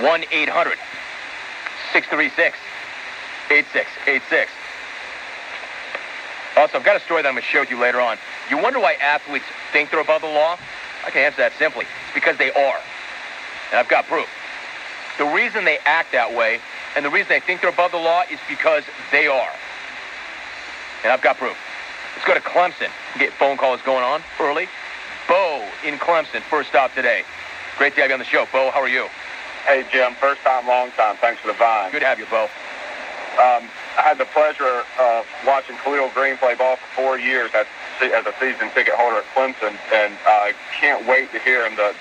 1-800-636-8686. Also, I've got a story that I'm going to share with you later on. You wonder why athletes think they're above the law? I can answer that simply. It's because they are. And I've got proof. The reason they act that way and the reason they think they're above the law is because they are. And I've got proof. Let's go to Clemson. Get phone calls going on early. Bo in Clemson, first stop today. Great to have you on the show. Bo, how are you? Hey, Jim. First time, long time. Thanks for the vine. Good to have you, Bo. I had the pleasure of watching Khalil Greene play ball for 4 years as a season ticket holder at Clemson, and I can't wait to hear him. The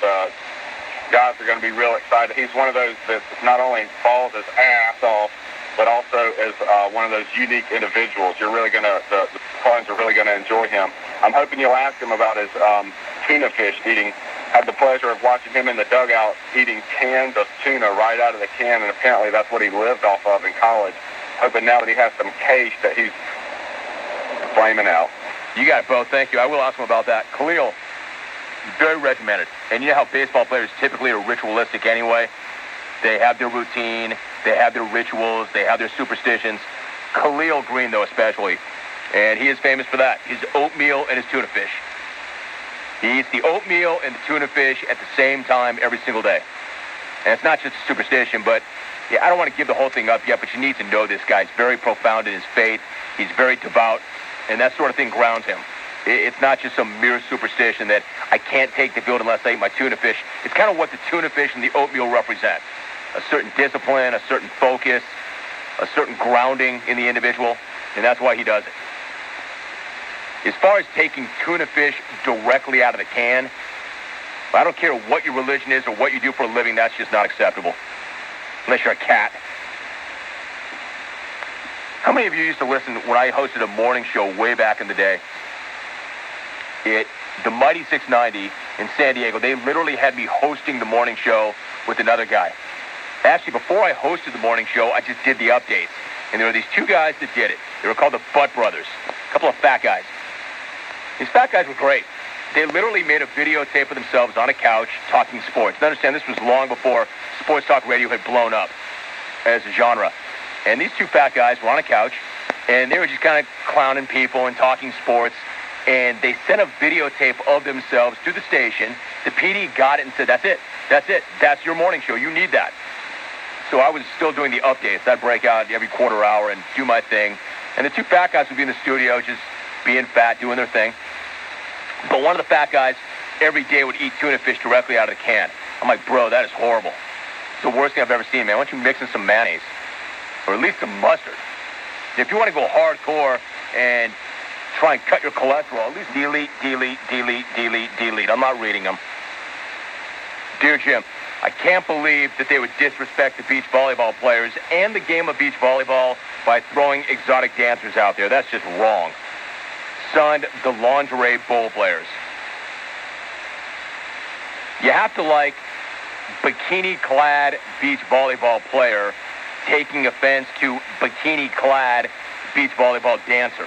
guys are going to be real excited. He's one of those that not only balls his ass off, but also is one of those unique individuals. The fans are really going to enjoy him. I'm hoping you'll ask him about his tuna fish eating. Had the pleasure of watching him in the dugout eating cans of tuna right out of the can, and apparently that's what he lived off of in college. Hoping now that he has some cash that he's flaming out. You got it, Bo. Thank you. I will ask him about that. Khalil, very regimented. And you know how baseball players typically are ritualistic anyway? They have their routine. They have their rituals. They have their superstitions. Khalil Greene, though, especially. And he is famous for that. His oatmeal and his tuna fish. He eats the oatmeal and the tuna fish at the same time every single day. And it's not just a superstition, but yeah, I don't want to give the whole thing up yet, but you need to know this guy. He's very profound in his faith. He's very devout, and that sort of thing grounds him. It's not just some mere superstition that I can't take the field unless I eat my tuna fish. It's kind of what the tuna fish and the oatmeal represent. A certain discipline, a certain focus, a certain grounding in the individual, and that's why he does it. As far as taking tuna fish directly out of the can, I don't care what your religion is or what you do for a living, that's just not acceptable. Unless you're a cat. How many of you used to listen when I hosted a morning show way back in the day? The Mighty 690 in San Diego, they literally had me hosting the morning show with another guy. Actually, before I hosted the morning show, I just did the updates. And there were these two guys that did it. They were called the Butt Brothers. A couple of fat guys. These fat guys were great. They literally made a videotape of themselves on a couch talking sports. Now understand, this was long before sports talk radio had blown up as a genre. And these two fat guys were on a couch, and they were just kind of clowning people and talking sports. And they sent a videotape of themselves to the station. The PD got it and said, that's it. That's it. That's your morning show. You need that. So I was still doing the updates. I'd break out every quarter hour and do my thing. And the two fat guys would be in the studio just being fat, doing their thing. But one of the fat guys every day would eat tuna fish directly out of the can. I'm like, bro, that is horrible. It's the worst thing I've ever seen, man. Why don't you mix in some mayonnaise? Or at least some mustard. If you want to go hardcore and try and cut your cholesterol, at least delete. I'm not reading them. Dear Jim, I can't believe that they would disrespect the beach volleyball players and the game of beach volleyball by throwing exotic dancers out there. That's just wrong. Signed, the lingerie bowl players. You have to like bikini-clad beach volleyball player taking offense to bikini-clad beach volleyball dancer.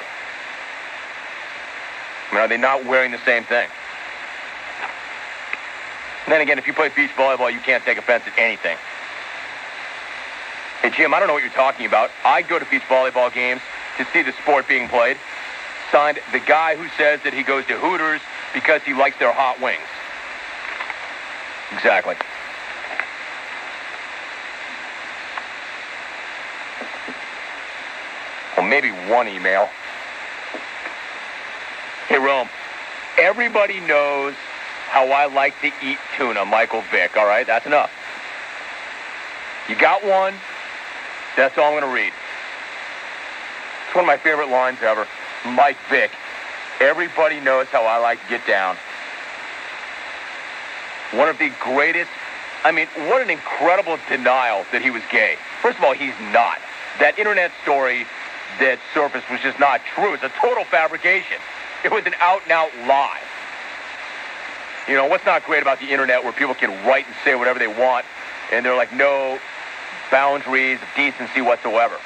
I mean, are they not wearing the same thing? And then again, if you play beach volleyball, you can't take offense at anything. Hey, Jim, I don't know what you're talking about. I go to beach volleyball games to see the sport being played. Signed, the guy who says that he goes to Hooters because he likes their hot wings. Exactly. Well, maybe one email. Hey, Rome, everybody knows how I like to eat tuna, Michael Vick, all right? That's enough. You got one? That's all I'm going to read. It's one of my favorite lines ever. Mike Vick, everybody knows how I like to get down. One of the greatest, I mean, what an incredible denial that he was gay. First of all, he's not. That internet story that surfaced was just not true. It's a total fabrication. It was an out-and-out lie. You know, what's not great about the internet where people can write and say whatever they want, and they're like no boundaries of decency whatsoever.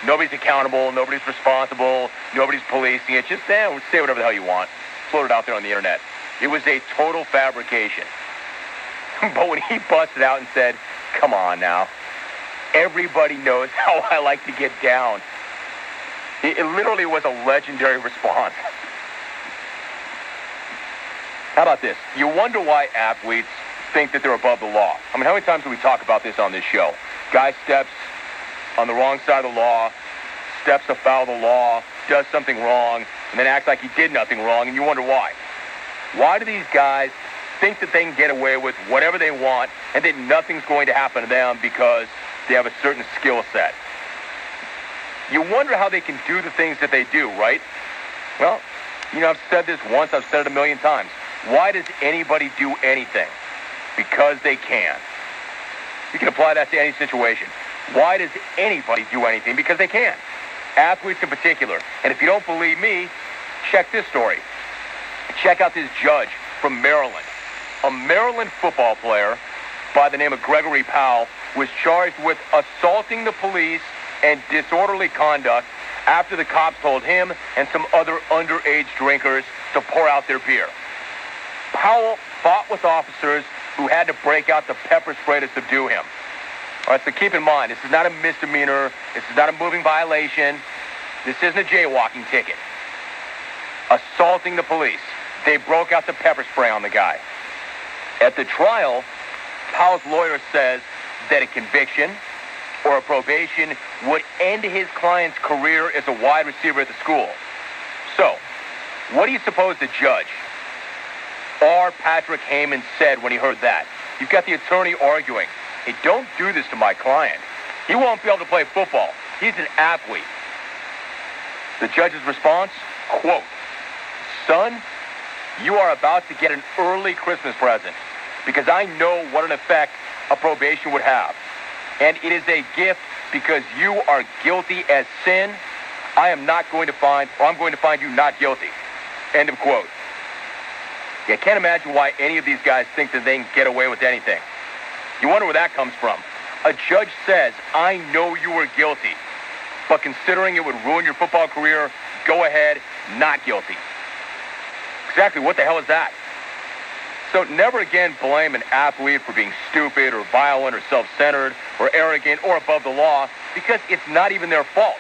Nobody's accountable, nobody's responsible, nobody's policing it. Just say whatever the hell you want. Float it out there on the internet. It was a total fabrication. But when he busted out and said, come on now, everybody knows how I like to get down, it literally was a legendary response. How about this? You wonder why athletes think that they're above the law. I mean, how many times do we talk about this on this show? Guy steps on the wrong side of the law, steps afoul the law, does something wrong, and then acts like he did nothing wrong, and you wonder why. Why do these guys think that they can get away with whatever they want and that nothing's going to happen to them because they have a certain skill set? You wonder how they can do the things that they do, right? Well, I've said this once, I've said it a million times. Why does anybody do anything? Because they can. You can apply that to any situation. Why does anybody do anything? Because they can. Athletes in particular. And if you don't believe me, check this story. Check out this judge from Maryland. A Maryland football player by the name of Gregory Powell was charged with assaulting the police and disorderly conduct after the cops told him and some other underage drinkers to pour out their beer. Powell fought with officers who had to break out the pepper spray to subdue him. All right, so keep in mind, this is not a misdemeanor. This is not a moving violation. This isn't a jaywalking ticket. Assaulting the police. They broke out the pepper spray on the guy. At the trial, Powell's lawyer says that a conviction or a probation would end his client's career as a wide receiver at the school. So, what do you suppose the judge, R. Patrick Heyman, said when he heard that? You've got the attorney arguing, hey, don't do this to my client. He won't be able to play football. He's an athlete. The judge's response, quote, son, you are about to get an early Christmas present because I know what an effect a probation would have. And it is a gift because you are guilty as sin. I'm going to find you not guilty. End of quote. I can't imagine why any of these guys think that they can get away with anything. You wonder where that comes from. A judge says, I know you were guilty, but considering it would ruin your football career, go ahead, not guilty. Exactly what the hell is that? So never again blame an athlete for being stupid or violent or self-centered or arrogant or above the law because it's not even their fault.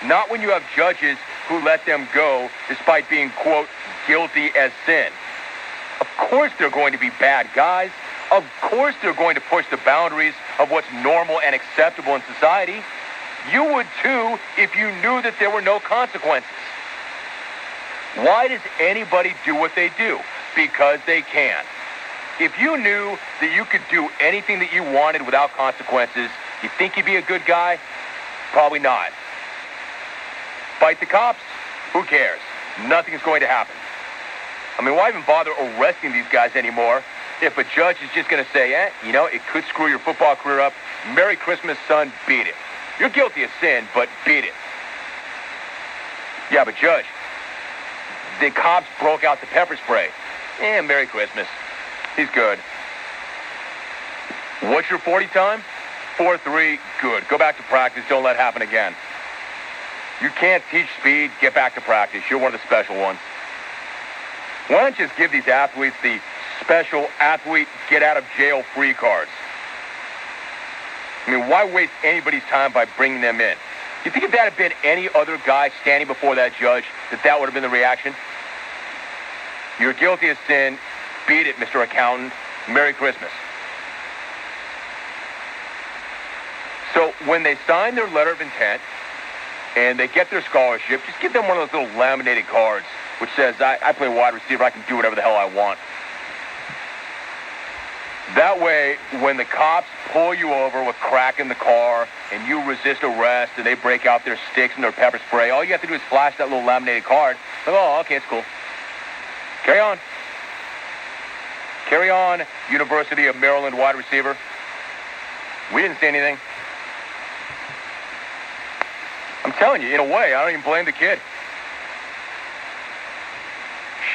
Not when you have judges who let them go despite being, quote, guilty as sin. Of course they're going to be bad guys. Of course they're going to push the boundaries of what's normal and acceptable in society. You would too if you knew that there were no consequences. Why does anybody do what they do? Because they can. If you knew that you could do anything that you wanted without consequences, you think you'd be a good guy? Probably not. Fight the cops? Who cares? Nothing's going to happen. I mean, why even bother arresting these guys anymore if a judge is just going to say, it could screw your football career up. Merry Christmas, son, beat it. You're guilty of sin, but beat it. Yeah, but judge, the cops broke out the pepper spray. Merry Christmas. He's good. What's your 40 time? 4.3, good. Go back to practice. Don't let it happen again. You can't teach speed. Get back to practice. You're one of the special ones. Why don't you just give these athletes the special athlete get-out-of-jail-free cards? I mean, why waste anybody's time by bringing them in? You think if that had been any other guy standing before that judge, that would have been the reaction? You're guilty of sin. Beat it, Mr. Accountant. Merry Christmas. So when they sign their letter of intent and they get their scholarship, just give them one of those little laminated cards which says, I play wide receiver. I can do whatever the hell I want. That way, when the cops pull you over with crack in the car and you resist arrest and they break out their sticks and their pepper spray, all you have to do is flash that little laminated card. Like, oh, okay, it's cool. Carry on. Carry on, University of Maryland wide receiver. We didn't say anything. I'm telling you, in a way, I don't even blame the kid.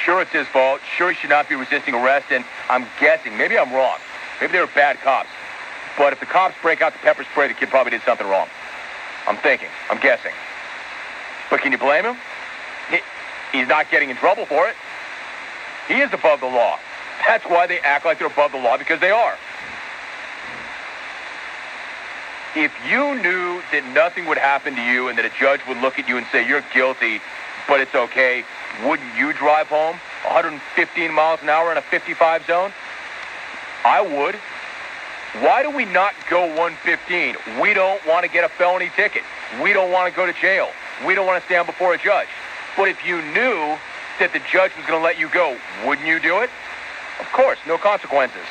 Sure, it's his fault. Sure, he should not be resisting arrest, and I'm guessing, maybe I'm wrong. Maybe they were bad cops. But if the cops break out the pepper spray, the kid probably did something wrong. I'm thinking. I'm guessing. But can you blame him? He's not getting in trouble for it. He is above the law. That's why they act like they're above the law, because they are. If you knew that nothing would happen to you and that a judge would look at you and say, you're guilty, but it's okay, wouldn't you drive home 115 miles an hour in a 55 zone? I would. Why do we not go 115? We don't want to get a felony ticket. We don't want to go to jail. We don't want to stand before a judge. But if you knew that the judge was going to let you go, wouldn't you do it? Of course, no consequences.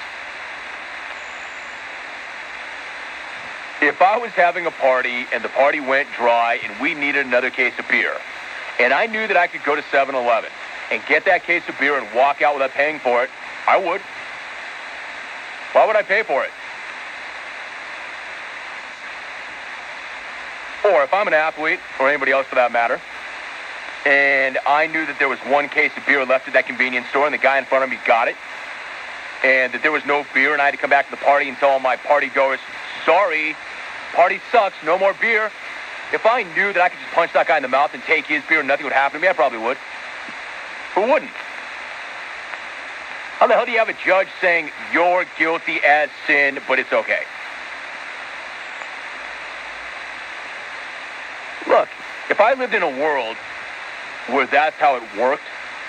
If I was having a party and the party went dry and we needed another case of beer, and I knew that I could go to 7-Eleven and get that case of beer and walk out without paying for it, I would. Why would I pay for it? Or if I'm an athlete, or anybody else for that matter, and I knew that there was one case of beer left at that convenience store and the guy in front of me got it, and that there was no beer and I had to come back to the party and tell all my party goers, sorry, party sucks, no more beer. If I knew that I could just punch that guy in the mouth and take his beer and nothing would happen to me, I probably would. Who wouldn't? How the hell do you have a judge saying you're guilty as sin, but it's okay? Look, if I lived in a world where that's how it worked,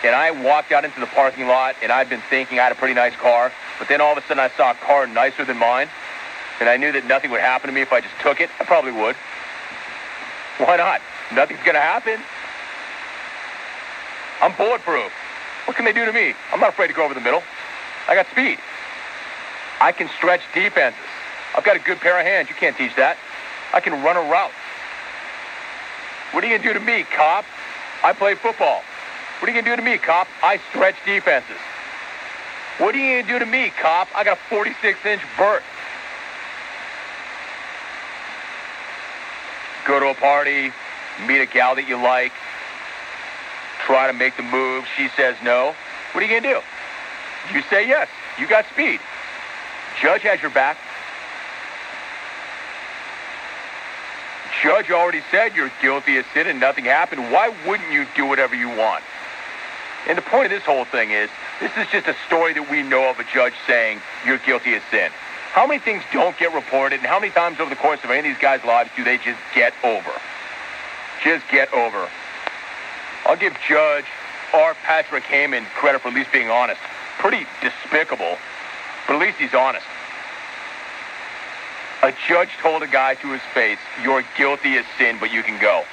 and I walked out into the parking lot and I'd been thinking I had a pretty nice car, but then all of a sudden I saw a car nicer than mine, and I knew that nothing would happen to me if I just took it, I probably would. Why not? Nothing's going to happen. I'm bulletproof. What can they do to me? I'm not afraid to go over the middle. I got speed. I can stretch defenses. I've got a good pair of hands. You can't teach that. I can run a route. What are you going to do to me, cop? I play football. What are you going to do to me, cop? I stretch defenses. What are you going to do to me, cop? I got a 46-inch vert. Go to a party, meet a gal that you like, try to make the move. She says no. What are you going to do? You say yes. You got speed. Judge has your back. Judge already said you're guilty as sin and nothing happened. Why wouldn't you do whatever you want? And the point of this whole thing is, this is just a story that we know of a judge saying you're guilty as sin. How many things don't get reported, and how many times over the course of any of these guys' lives do they just get over? Just get over. I'll give Judge R. Patrick Heyman credit for at least being honest. Pretty despicable, but at least he's honest. A judge told a guy to his face, you're guilty as sin, but you can go.